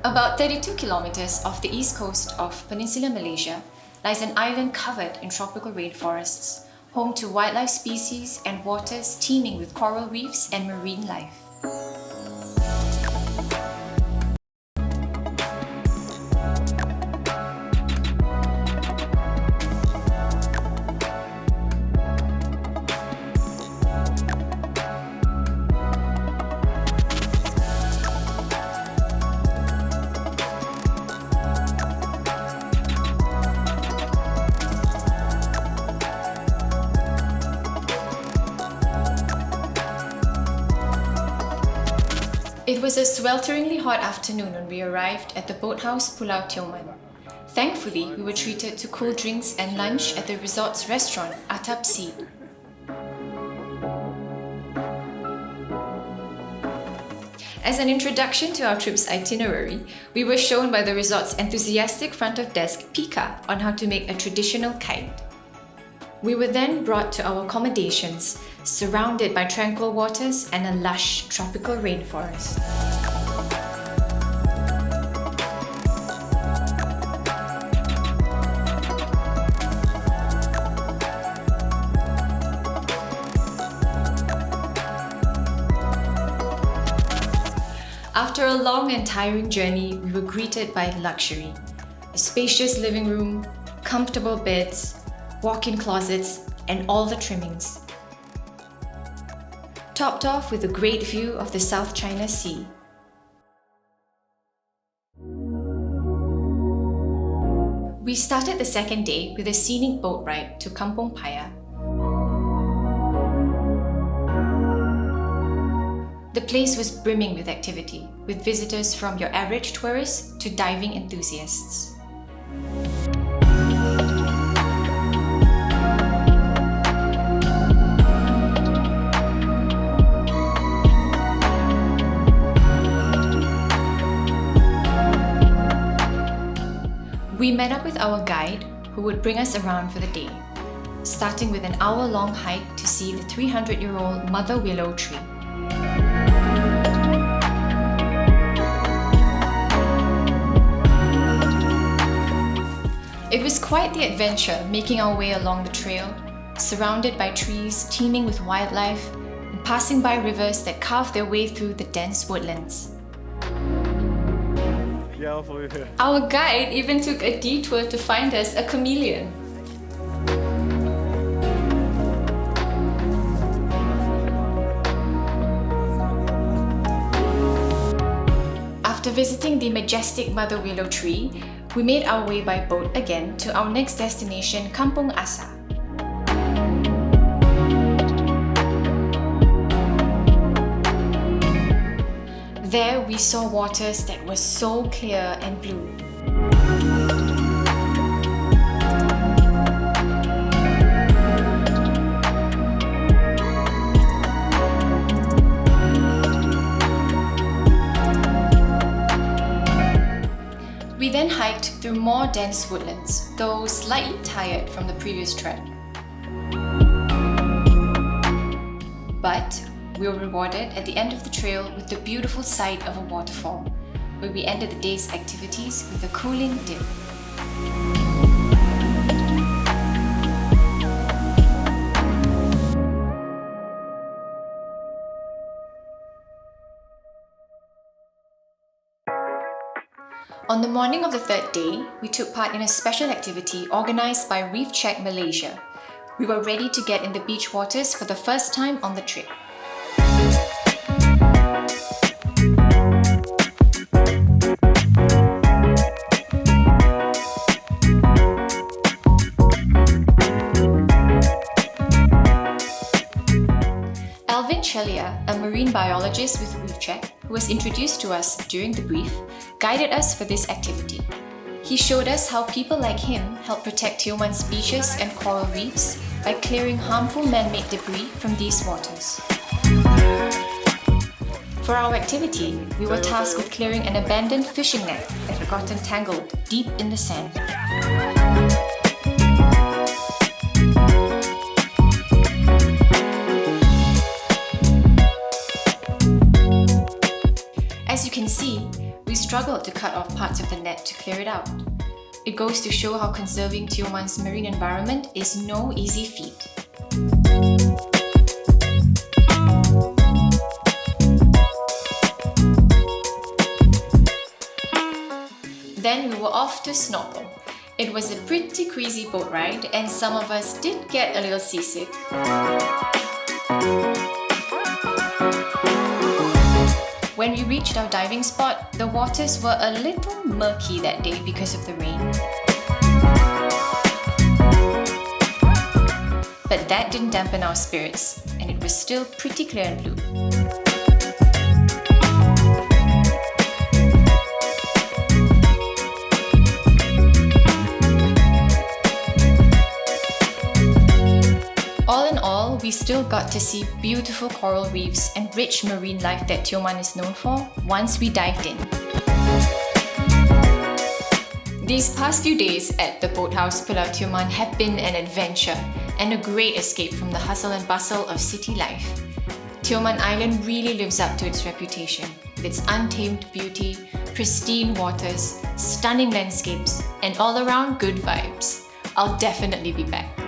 About 32 kilometers off the east coast of Peninsular Malaysia lies an island covered in tropical rainforests, home to wildlife species and waters teeming with coral reefs and marine life. It was a swelteringly hot afternoon when we arrived at the Boathouse Pulau Tioman. Thankfully, we were treated to cool drinks and lunch at the resort's restaurant, Atap Sea. As an introduction to our trip's itinerary, we were shown by the resort's enthusiastic front of desk, Pika, on how to make a traditional kite. We were then brought to our accommodations, surrounded by tranquil waters and a lush tropical rainforest. After a long and tiring journey, we were greeted by luxury. A spacious living room, comfortable beds, walk-in closets, and all the trimmings. Topped off with a great view of the South China Sea. We started the second day with a scenic boat ride to Kampung Paya. The place was brimming with activity, with visitors from your average tourists to diving enthusiasts. We met up with our guide, who would bring us around for the day, starting with an hour-long hike to see the 300-year-old mother willow tree. It was quite the adventure making our way along the trail, surrounded by trees teeming with wildlife and passing by rivers that carve their way through the dense woodlands. Our guide even took a detour to find us a chameleon. After visiting the majestic mother willow tree, we made our way by boat again to our next destination, Kampung Asa. There we saw waters that were so clear and blue. We then hiked through more dense woodlands, though slightly tired from the previous trek. But we were rewarded at the end of the trail with the beautiful sight of a waterfall, where we ended the day's activities with a cooling dip. On the morning of the third day, we took part in a special activity organized by Reef Check Malaysia. We were ready to get in the beach waters for the first time on the trip. A marine biologist with Reef Check, who was introduced to us during the brief, guided us for this activity. He showed us how people like him help protect Tioman's beaches and coral reefs by clearing harmful man-made debris from these waters. For our activity, we were tasked with clearing an abandoned fishing net that had gotten tangled deep in the sand. as you can see, we struggled to cut off parts of the net to clear it out. It goes to show how conserving Tioman's marine environment is no easy feat. Then we were off to snorkel. It was a pretty crazy boat ride and some of us did get a little seasick. When we reached our diving spot, the waters were a little murky that day because of the rain. But that didn't dampen our spirits, and it was still pretty clear and blue. All in all, we still got to see beautiful coral reefs and rich marine life that Tioman is known for once we dived in. These past few days at the Boathouse Pulau Tioman have been an adventure and a great escape from the hustle and bustle of city life. Tioman Island really lives up to its reputation with its untamed beauty, pristine waters, stunning landscapes, and all-around good vibes. I'll definitely be back.